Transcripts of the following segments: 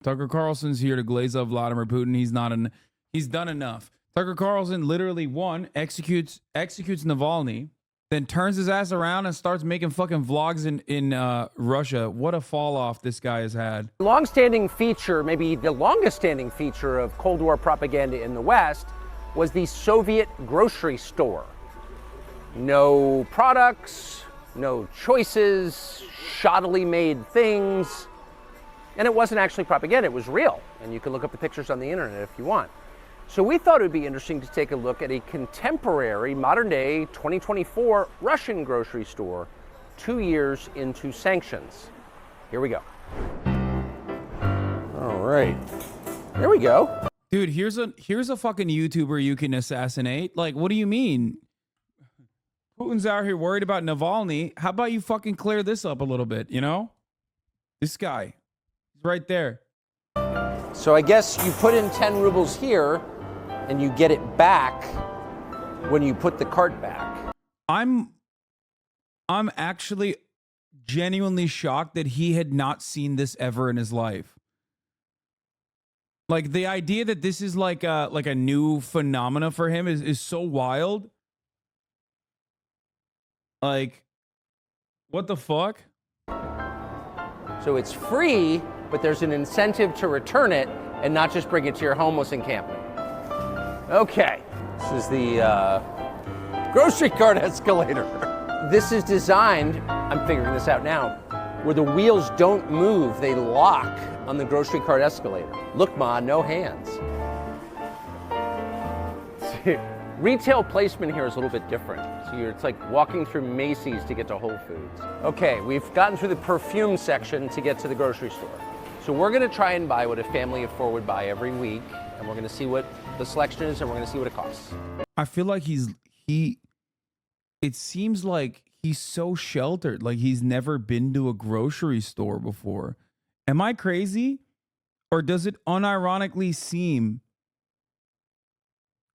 Tucker Carlson's here to glaze up Vladimir Putin. He's done enough. Tucker Carlson literally executes Navalny, then turns his ass around and starts making fucking vlogs in Russia. What a fall off this guy has had. Long-standing feature, maybe the longest-standing feature of Cold War propaganda in the West was the Soviet grocery store. No products, no choices, shoddily made things. And it wasn't actually propaganda, it was real. And you can look up the pictures on the internet if you want. So we thought it would be interesting to take a look at a contemporary, modern-day, 2024 Russian grocery store 2 years into sanctions. Here we go. All right. There we go. Dude, here's a fucking YouTuber you can assassinate. Like, what do you mean? Putin's out here worried about Navalny. How about you fucking clear this up a little bit, you know? This guy. He's right there. So I guess you put in 10 rubles here, and you get it back when you put the cart back. I'm actually genuinely shocked that he had not seen this ever in his life. Like, the idea that this is like a new phenomena for him is so wild. Like, what the fuck? So it's free, but there's an incentive to return it and not just bring it to your homeless encampment. Okay, this is the grocery cart escalator. This is designed, I'm figuring this out now, where the wheels don't move, they lock on the grocery cart escalator. Look, Ma, no hands. Retail placement here is a little bit different. So it's like walking through Macy's to get to Whole Foods. Okay, we've gotten through the perfume section to get to the grocery store. So we're gonna try and buy what a family of four would buy every week, and we're gonna see what the selection is, and we're gonna see what it costs. I feel like it seems like he's so sheltered, like he's never been to a grocery store before. Am I crazy? Or does it unironically seem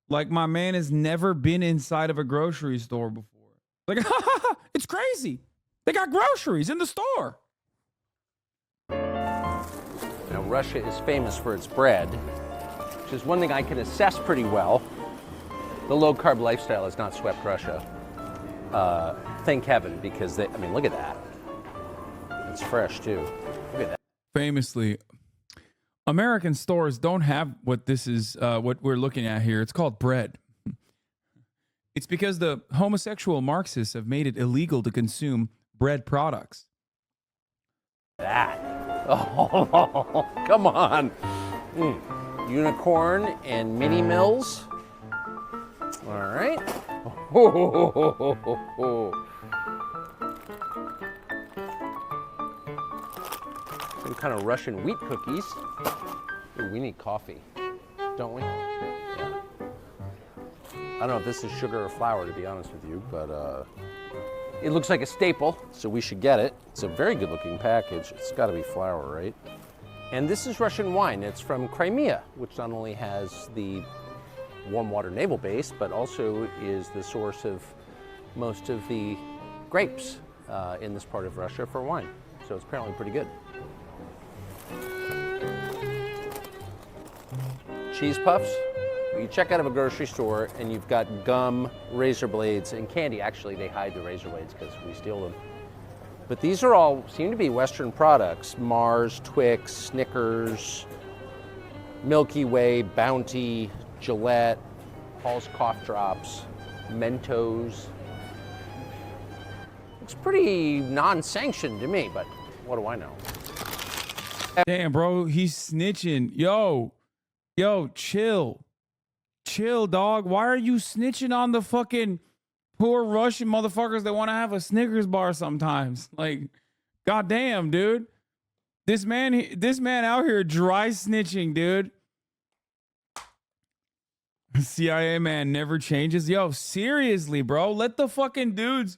like my man has never been inside of a grocery store before? Like, it's crazy. They got groceries in the store. Now, Russia is famous for its bread, which is one thing I can assess pretty well. The low-carb lifestyle has not swept Russia. Thank heaven, because I mean, look at that. It's fresh, too. Look at that. Famously, American stores don't have what this is, what we're looking at here. It's called bread. It's because the homosexual Marxists have made it illegal to consume bread products. That. Oh, come on. Unicorn and mini mills. All right. Some kind of Russian wheat cookies. Ooh, we need coffee, don't we? Yeah. I don't know if this is sugar or flour, to be honest with you, but it looks like a staple, so we should get it. It's a very good-looking package. It's got to be flour, right? And this is Russian wine. It's from Crimea, which not only has the warm water naval base, but also is the source of most of the grapes in this part of Russia for wine. So it's apparently pretty good. Cheese puffs. You check out of a grocery store and you've got gum, razor blades, and candy. Actually, they hide the razor blades because we steal them. But these are all seem to be Western products. Mars, Twix, Snickers, Milky Way, Bounty, Gillette, Paul's Cough Drops, Mentos. Looks pretty non-sanctioned to me, but what do I know? Damn, bro, he's snitching. Yo, chill. Chill, dog. Why are you snitching on the fucking poor Russian motherfuckers that want to have a Snickers bar sometimes? Like, goddamn, dude. This man out here dry snitching, dude. CIA man never changes. Yo, seriously, bro. Let the fucking dudes.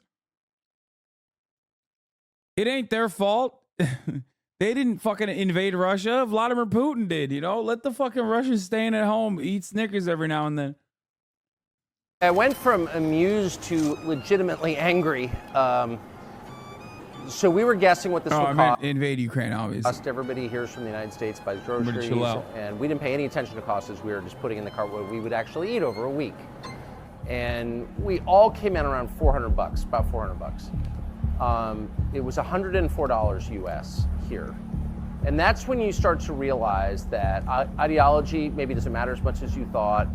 It ain't their fault. They didn't fucking invade Russia. Vladimir Putin did, you know? Let the fucking Russians staying at home, eat Snickers every now and then. I went from amused to legitimately angry. So we were guessing what this Oh, would I cost. meant invade Ukraine, obviously. Everybody hears from the United States buys groceries, chill out. and we didn't pay any attention to costs as we were just putting in the cart what we would actually eat over a week. And we all came in around $400, about $400. It was $104 US here. And that's when you start to realize that ideology maybe doesn't matter as much as you thought.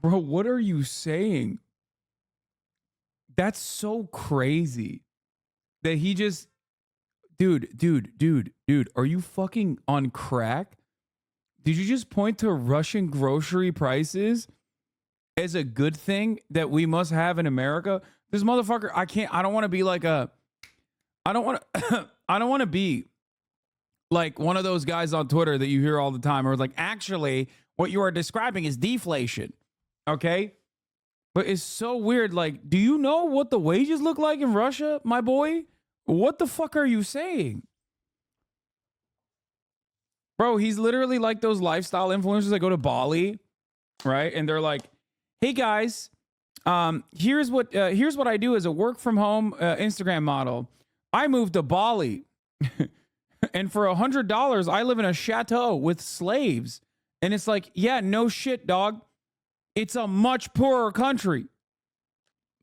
Bro, what are you saying? That's so crazy that he just, dude, are you fucking on crack? Did you just point to Russian grocery prices as a good thing that we must have in America? This motherfucker, I don't want to be like I don't want to be like one of those guys on Twitter that you hear all the time or like, actually, what you are describing is deflation. Okay? But it's so weird. Like, do you know what the wages look like in Russia, my boy? What the fuck are you saying? Bro, he's literally like those lifestyle influencers that go to Bali, right? And they're like, hey guys, here's what I do as a work from home Instagram model. I moved to Bali. And for $100, I live in a chateau with slaves. And it's like, yeah, no shit, dog. It's a much poorer country.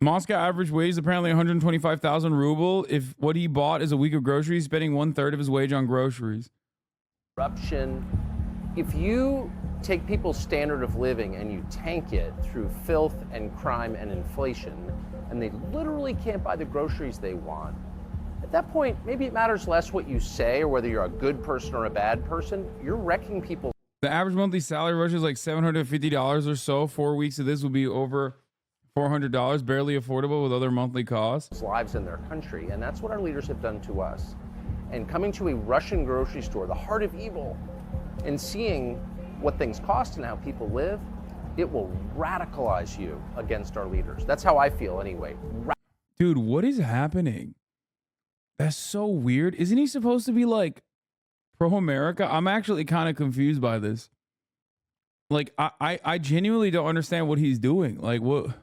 Moscow average wage is apparently 125,000 ruble. If what he bought is a week of groceries, spending 1/3 of his wage on groceries. Corruption. If you take people's standard of living and you tank it through filth and crime and inflation, and they literally can't buy the groceries they want, at that point, maybe it matters less what you say or whether you're a good person or a bad person. You're wrecking people. The average monthly salary in Russia is like $750 or so. 4 weeks of this will be over $400, barely affordable with other monthly costs. Lives in their country, and that's what our leaders have done to us. And coming to a Russian grocery store, the heart of evil, and seeing what things cost and how people live, it will radicalize you against our leaders. That's how I feel anyway. Dude, what is happening? That's so weird. Isn't he supposed to be like pro-America? I'm actually kind of confused by this. Like, I genuinely don't understand what he's doing. Like, what?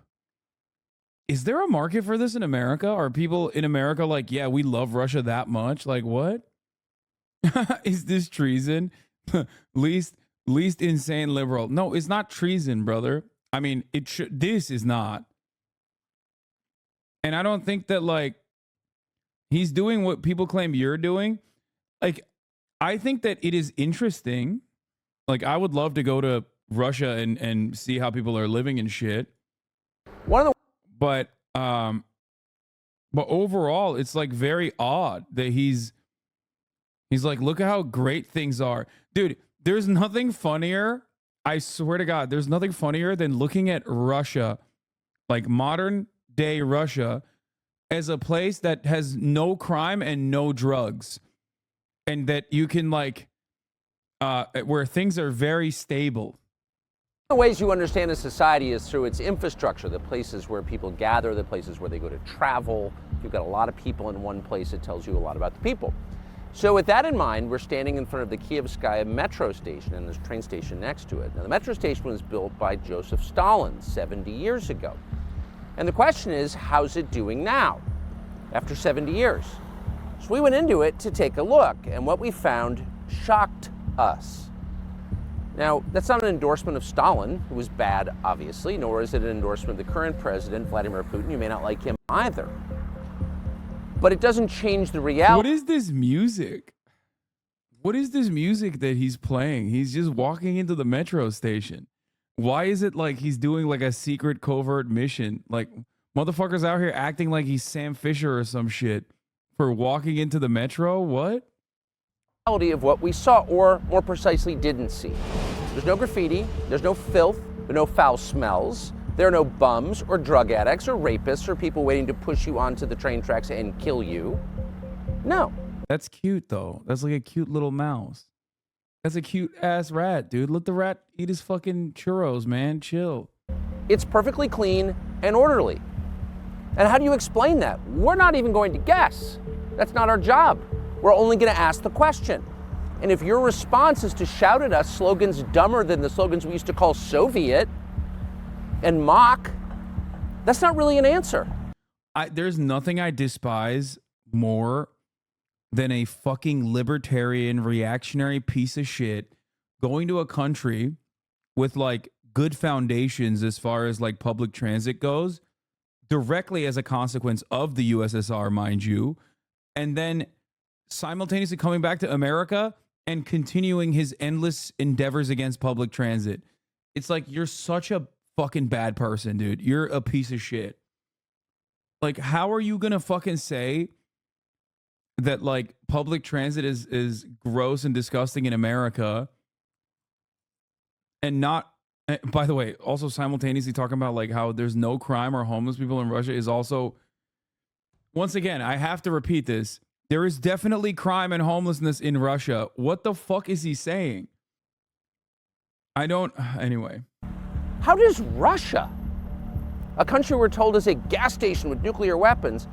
Is there a market for this in America? Are people in America like, yeah, we love Russia that much? Like, what? Is this treason? least insane liberal. No, it's not treason, brother. I mean, this is not. And I don't think that, like, he's doing what people claim you're doing. Like, I think that it is interesting. Like, I would love to go to Russia and see how people are living and shit. But overall, it's like very odd that he's like, look at how great things are. Dude, there's nothing funnier. I swear to God, there's nothing funnier than looking at Russia, like modern day Russia, as a place that has no crime and no drugs. And that you can like, where things are very stable. One of the ways you understand a society is through its infrastructure, the places where people gather, the places where they go to travel. If you've got a lot of people in one place, it tells you a lot about the people. So with that in mind, we're standing in front of the Kiyevskaya metro station, and there's a train station next to it. Now, the metro station was built by Joseph Stalin 70 years ago. And the question is, how's it doing now, after 70 years? So we went into it to take a look, and what we found shocked us. Now, that's not an endorsement of Stalin, who was bad, obviously, nor is it an endorsement of the current president, Vladimir Putin. You may not like him either. But it doesn't change the reality. What is this music? What is this music that he's playing? He's just walking into the metro station. Why is it like he's doing like a secret covert mission? Like, motherfuckers out here acting like he's Sam Fisher or some shit for walking into the metro? What? Of what we saw, or more precisely, didn't see. There's no graffiti, there's no filth, there are no foul smells, there are no bums or drug addicts or rapists or people waiting to push you onto the train tracks and kill you. No. That's cute, though. That's like a cute little mouse. That's a cute ass rat, dude. Let the rat eat his fucking churros, man. Chill. It's perfectly clean and orderly. And how do you explain that? We're not even going to guess. That's not our job. We're only going to ask the question. And if your response is to shout at us slogans dumber than the slogans we used to call Soviet and mock, that's not really an answer. There's nothing I despise more than a fucking libertarian, reactionary piece of shit going to a country with like good foundations as far as like public transit goes, directly as a consequence of the USSR, mind you, and then simultaneously coming back to America and continuing his endless endeavors against public transit. It's like, you're such a fucking bad person, dude. You're a piece of shit. Like, how are you gonna fucking say that like public transit is gross and disgusting in America and not, by the way, also simultaneously talking about like how there's no crime or homeless people in Russia is also, once again, I have to repeat this. There is definitely crime and homelessness in Russia. What the fuck is he saying? I don't, anyway. How does Russia, a country we're told is a gas station with nuclear weapons,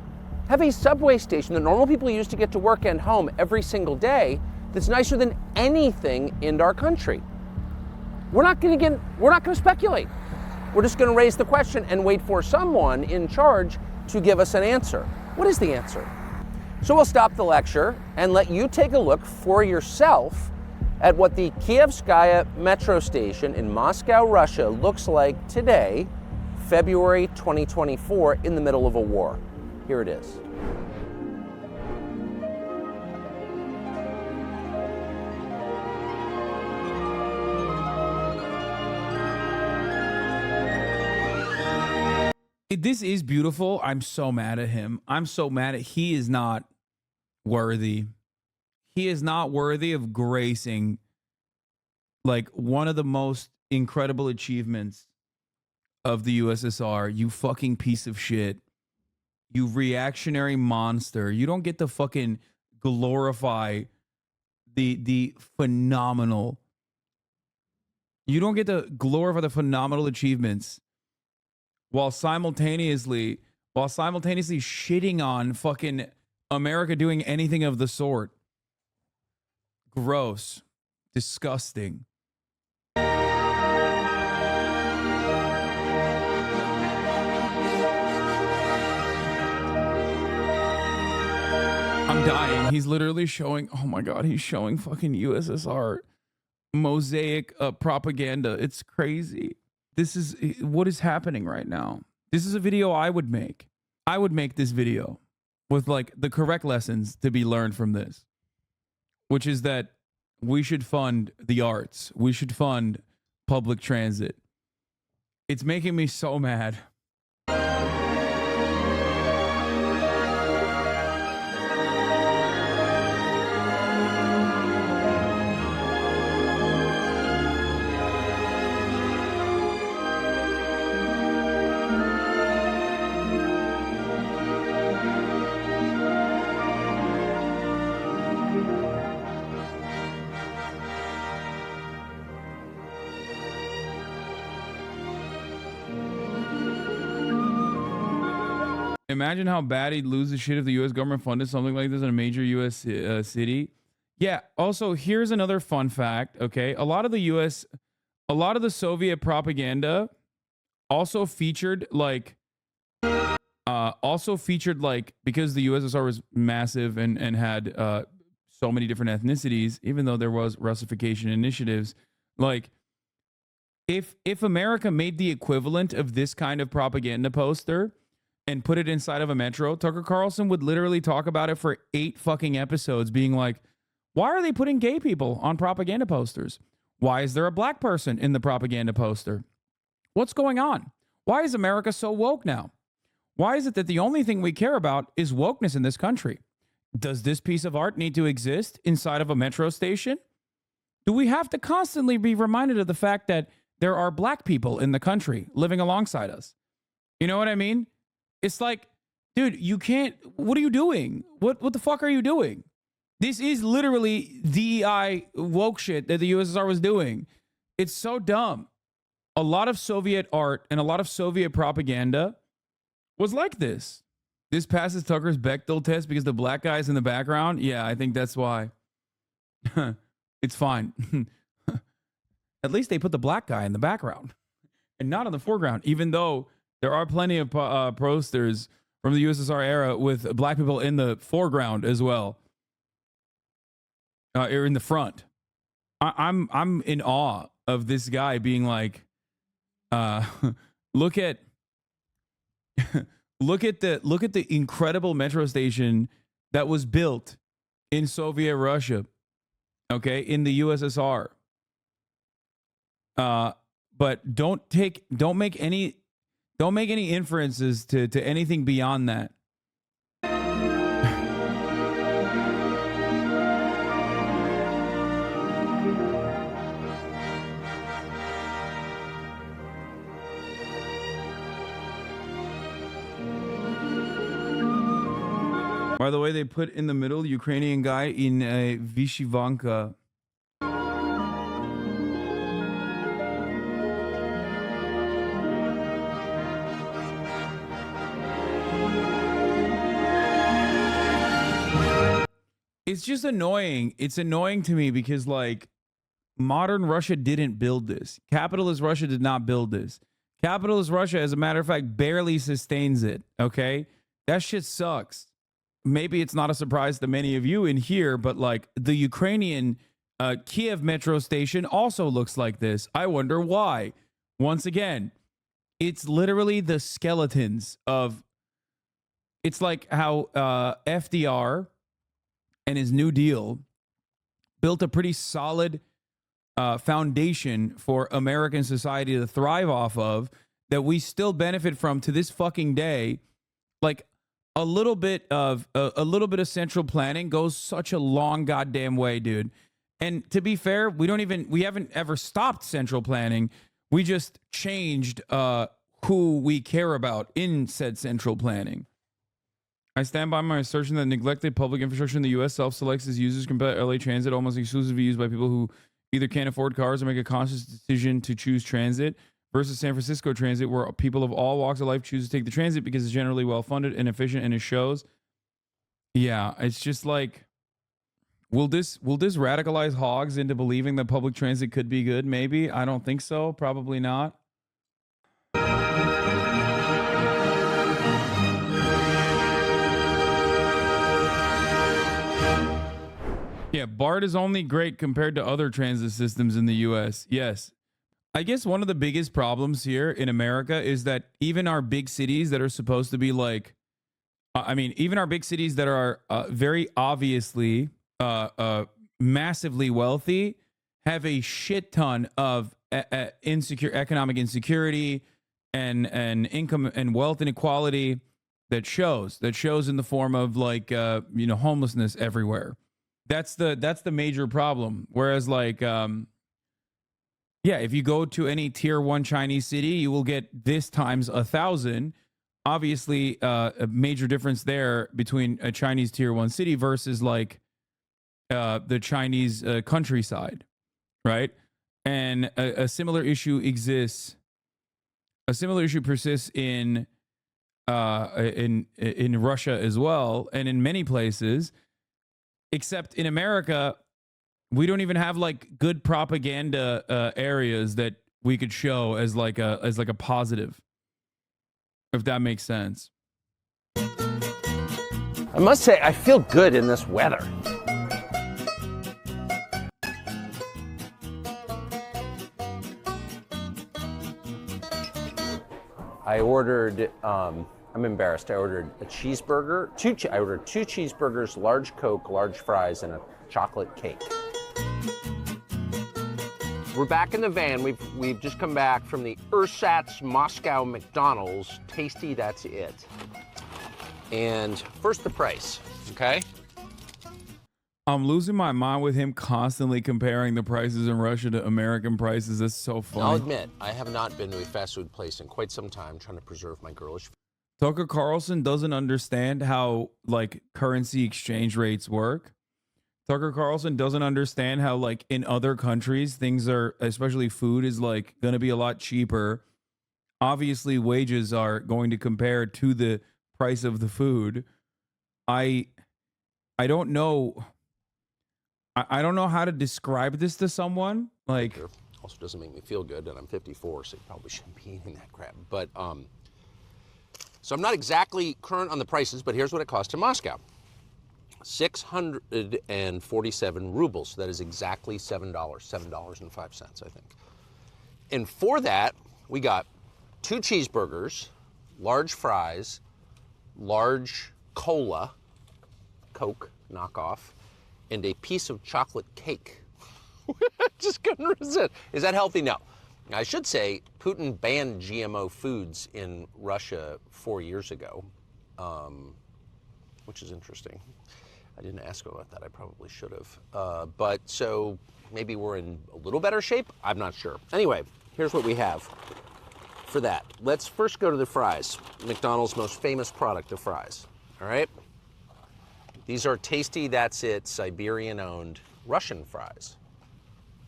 have a subway station that normal people use to get to work and home every single day that's nicer than anything in our country? We're not going to speculate. We're just going to raise the question and wait for someone in charge to give us an answer. What is the answer? So we'll stop the lecture and let you take a look for yourself at what the Kiyevskaya metro station in Moscow, Russia looks like today, February 2024, in the middle of a war. Here it is. This is beautiful. I'm so mad at him. I'm so mad at, he is not worthy. He is not worthy of gracing like one of the most incredible achievements of the USSR. You fucking piece of shit. You reactionary monster. You don't get to fucking glorify the phenomenal. You don't get to glorify the phenomenal achievements while simultaneously shitting on fucking America doing anything of the sort. Gross. Disgusting. I'm dying. He's literally showing, oh my God, he's showing fucking USSR mosaic propaganda. It's crazy. This is what is happening right now. This is a video I would make. I would make this video with like the correct lessons to be learned from this, which is that we should fund the arts. We should fund public transit. It's making me so mad. Imagine how bad he'd lose the shit if the U.S. government funded something like this in a major U.S. city. Yeah. Also, here's another fun fact. Okay, a lot of the Soviet propaganda also featured like, because the USSR was massive and had so many different ethnicities. Even though there was Russification initiatives, like if America made the equivalent of this kind of propaganda poster and put it inside of a metro, Tucker Carlson would literally talk about it for 8 fucking episodes, being like, why are they putting gay people on propaganda posters? Why is there a black person in the propaganda poster? What's going on? Why is America so woke now? Why is it that the only thing we care about is wokeness in this country? Does this piece of art need to exist inside of a metro station? Do we have to constantly be reminded of the fact that there are black people in the country living alongside us? You know what I mean? It's like, dude, you can't, what are you doing? What the fuck are you doing? This is literally DEI woke shit that the USSR was doing. It's so dumb. A lot of Soviet art and a lot of Soviet propaganda was like this. This passes Tucker's Bechdel test because the black guy's in the background. Yeah, I think that's why. It's fine. At least they put the black guy in the background and not in the foreground, even though there are plenty of posters from the USSR era with black people in the foreground as well. or in the front. I'm in awe of this guy being like, look at look at the incredible metro station that was built in Soviet Russia, okay, in the USSR. But don't make any inferences to anything beyond that. By the way, they put in the middle Ukrainian guy in a Vishivanka. It's just annoying. It's annoying to me because, like, modern Russia didn't build this. Capitalist Russia did not build this. Capitalist Russia, as a matter of fact, barely sustains it. Okay? That shit sucks. Maybe it's not a surprise to many of you in here, but like the Ukrainian Kiev metro station also looks like this. I wonder why. Once again, it's literally the skeletons of. It's like how FDR and his New Deal built a pretty solid foundation for American society to thrive off of that we still benefit from to this fucking day. Like, a little bit of central planning goes such a long goddamn way, dude. And to be fair, we haven't ever stopped central planning. We just changed who we care about in said central planning. I stand by my assertion that neglected public infrastructure in the U.S. self-selects its users compared to LA Transit, almost exclusively used by people who either can't afford cars or make a conscious decision to choose transit, versus San Francisco Transit, where people of all walks of life choose to take the transit because it's generally well-funded and efficient, and it shows. Yeah, it's just like, will this radicalize hogs into believing that public transit could be good? Maybe. I don't think so. Probably not. Yeah, BART is only great compared to other transit systems in the U.S. Yes. I guess one of the biggest problems here in America is that even our big cities that are supposed to be like, even our big cities that are very obviously massively wealthy have a shit ton of economic insecurity and income and wealth inequality that shows in the form of like homelessness everywhere. That's the major problem. Whereas like yeah, if you go to any tier 1 Chinese city, you will get this times 1,000. Obviously, a major difference there between a Chinese tier 1 city versus like the Chinese countryside, right? And a similar issue exists. A similar issue persists in Russia as well, and in many places, except in America. We don't even have like good propaganda areas that we could show as like a positive, if that makes sense. I must say, I feel good in this weather. I ordered, I'm embarrassed, I ordered a cheeseburger, I ordered 2 cheeseburgers, large Coke, large fries, and a chocolate cake. We're back in the van. We've just come back from the Ersatz Moscow McDonald's. Tasty, that's it. And first the price, okay? I'm losing my mind with him constantly comparing the prices in Russia to American prices. That's so funny. I'll admit, I have not been to a fast food place in quite some time, trying to preserve my girlish. Tucker Carlson doesn't understand how like currency exchange rates work. Tucker Carlson doesn't understand how, like, in other countries, things are, especially food, is like going to be a lot cheaper. Obviously, wages are going to compare to the price of the food. I don't know. I don't know how to describe this to someone. Like, also doesn't make me feel good, and I'm 54, so you probably shouldn't be eating that crap. But so I'm not exactly current on the prices, but here's what it cost in Moscow. 647 rubles. That is exactly $7, $7.05, I think. And for that, we got 2 cheeseburgers, large fries, large cola, Coke knockoff, and a piece of chocolate cake. Just couldn't resist. Is that healthy? No. I should say Putin banned GMO foods in Russia 4 years ago, which is interesting. I didn't ask him about that. I probably should have. But so maybe we're in a little better shape. I'm not sure. Anyway, here's what we have for that. Let's first go to the fries. McDonald's most famous product, the fries. All right. These are tasty, that's it, Siberian-owned Russian fries.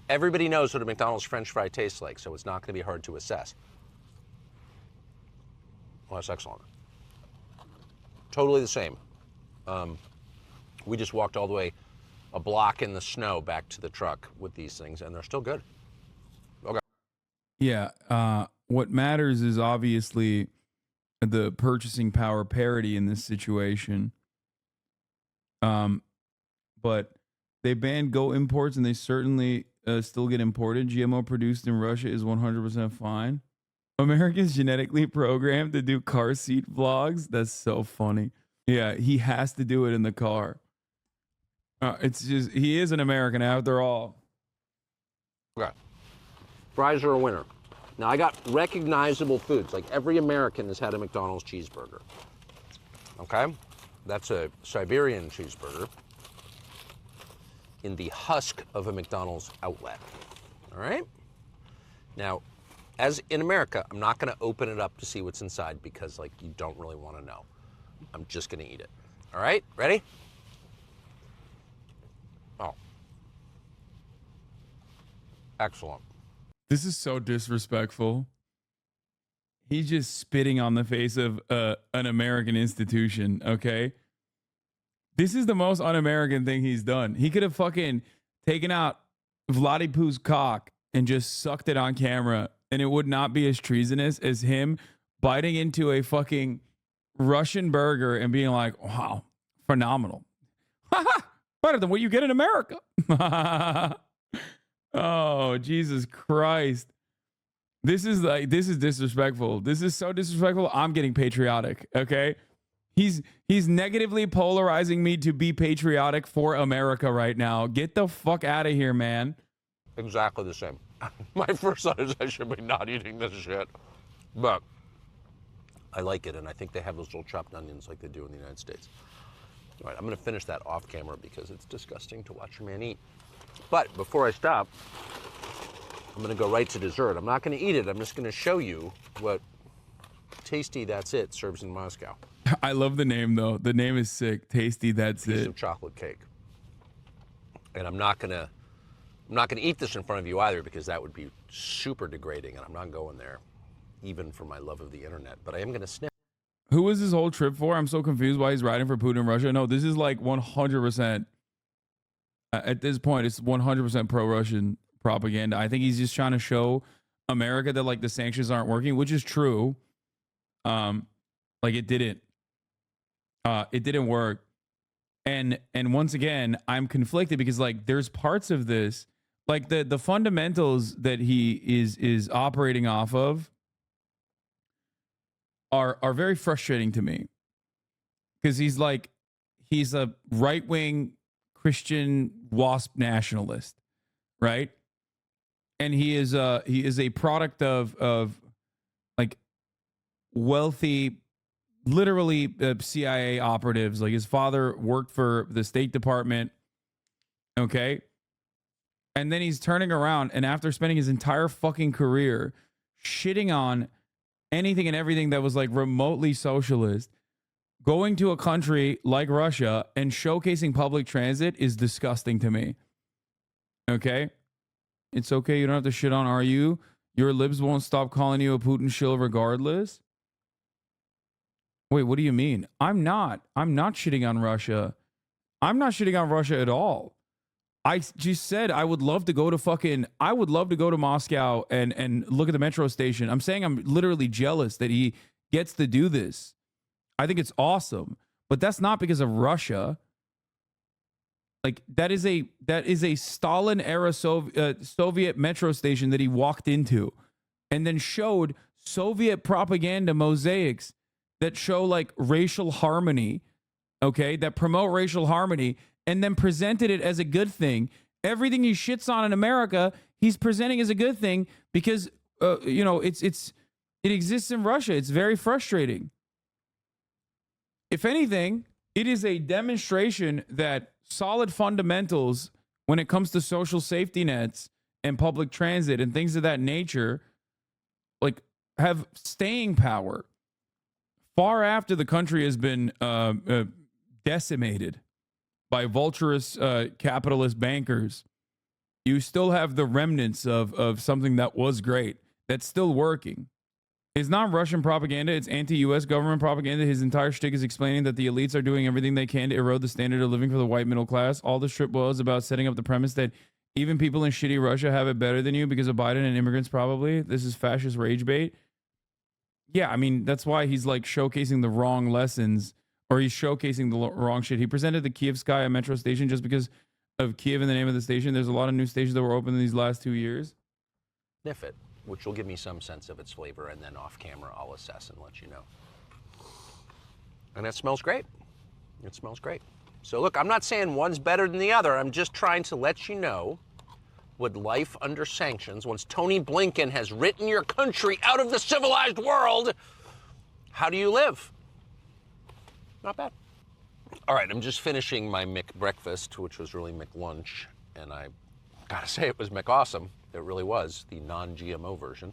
Everybody knows what a McDonald's French fry tastes like, so it's not going to be hard to assess. Well, that's excellent. Totally the same. We just walked all the way a block in the snow back to the truck with these things, and they're still good. Okay. Yeah. What matters is obviously the purchasing power parity in this situation. But they banned goat imports, and they certainly still get imported. GMO produced in Russia is 100% fine. Americans genetically programmed to do car seat vlogs. That's so funny. Yeah, he has to do it in the car. It's just, he is an American after all. Okay. Fries are a winner. Now, I got recognizable foods. Like every American has had a McDonald's cheeseburger. Okay? That's a Siberian cheeseburger in the husk of a McDonald's outlet. All right? Now, as in America, I'm not going to open it up to see what's inside because, like, you don't really want to know. I'm just going to eat it. All right? Ready? Oh. Excellent. This is so disrespectful. He's just spitting on the face of an American institution, okay? This is the most un-American thing he's done. He could have fucking taken out Vladimir cock and just sucked it on camera, and it would not be as treasonous as him biting into a fucking Russian burger and being like, wow, phenomenal. Better than what you get in America. Oh, Jesus Christ. This is disrespectful. This is so disrespectful. I'm getting patriotic. Okay. He's negatively polarizing me to be patriotic for America right now. Get the fuck out of here, man. Exactly the same. My first thought is I should be not eating this shit. But I like it, and I think they have those little chopped onions like they do in the United States. All right, I'm going to finish that off camera because it's disgusting to watch a man eat. But before I stop, I'm going to go right to dessert. I'm not going to eat it. I'm just going to show you what Tasty That's It serves in Moscow. I love the name, though. The name is sick. Tasty That's It. Piece of chocolate cake. And I'm not going to eat this in front of you either because that would be super degrading, and I'm not going there, even for my love of the internet. But I am going to sniff. Who was this whole trip for? I'm so confused why he's riding for Putin in Russia. No, this is like 100%. At this point, it's 100% pro-Russian propaganda. I think he's just trying to show America that like the sanctions aren't working, which is true. Like it didn't work. And once again, I'm conflicted because like there's parts of this, like the fundamentals that he is operating off of are very frustrating to me. Because he's a right-wing Christian WASP nationalist, right? And he is a product of like wealthy, literally CIA operatives. Like his father worked for the State Department, okay? And then he's turning around, and after spending his entire fucking career shitting on anything and everything that was like remotely socialist, going to a country like Russia and showcasing public transit is disgusting to me. Okay? It's okay. You don't have to shit on RU. Your libs won't stop calling you a Putin shill regardless. Wait, what do you mean? I'm not shitting on Russia. I'm not shitting on Russia at all. I just said I would love to go to Moscow and look at the metro station. I'm saying I'm literally jealous that he gets to do this. I think it's awesome, but that's not because of Russia. Like that is a Stalin era Soviet metro station that he walked into and then showed Soviet propaganda mosaics that show like racial harmony, okay, that promote racial harmony, and then presented it as a good thing. Everything he shits on in America, he's presenting as a good thing because it exists in Russia. It's very frustrating. If anything, it is a demonstration that solid fundamentals when it comes to social safety nets and public transit and things of that nature, like, have staying power far after the country has been decimated by vulturous capitalist bankers. You still have the remnants of something that was great that's still working. It's not Russian propaganda. It's anti-U.S. government propaganda. His entire shtick is explaining that the elites are doing everything they can to erode the standard of living for the white middle class. All the strip boils about setting up the premise that even people in shitty Russia have it better than you because of Biden and immigrants probably. This is fascist rage bait. Yeah, I mean, that's why he's like showcasing the wrong lessons, or he's showcasing the wrong shit. He presented the Kiyevskaya metro station just because of Kiev in the name of the station. There's a lot of new stations that were opened in these last 2 years. Sniff it, which will give me some sense of its flavor, and then off camera I'll assess and let you know. And it smells great. It smells great. So look, I'm not saying one's better than the other. I'm just trying to let you know what life under sanctions, once Tony Blinken has written your country out of the civilized world, how do you live? Not bad. All right, I'm just finishing my McBreakfast, which was really McLunch, and I gotta say it was McAwesome. It really was, the non-GMO version.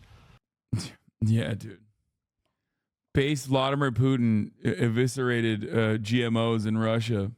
Yeah, dude. Base Vladimir Putin eviscerated GMOs in Russia.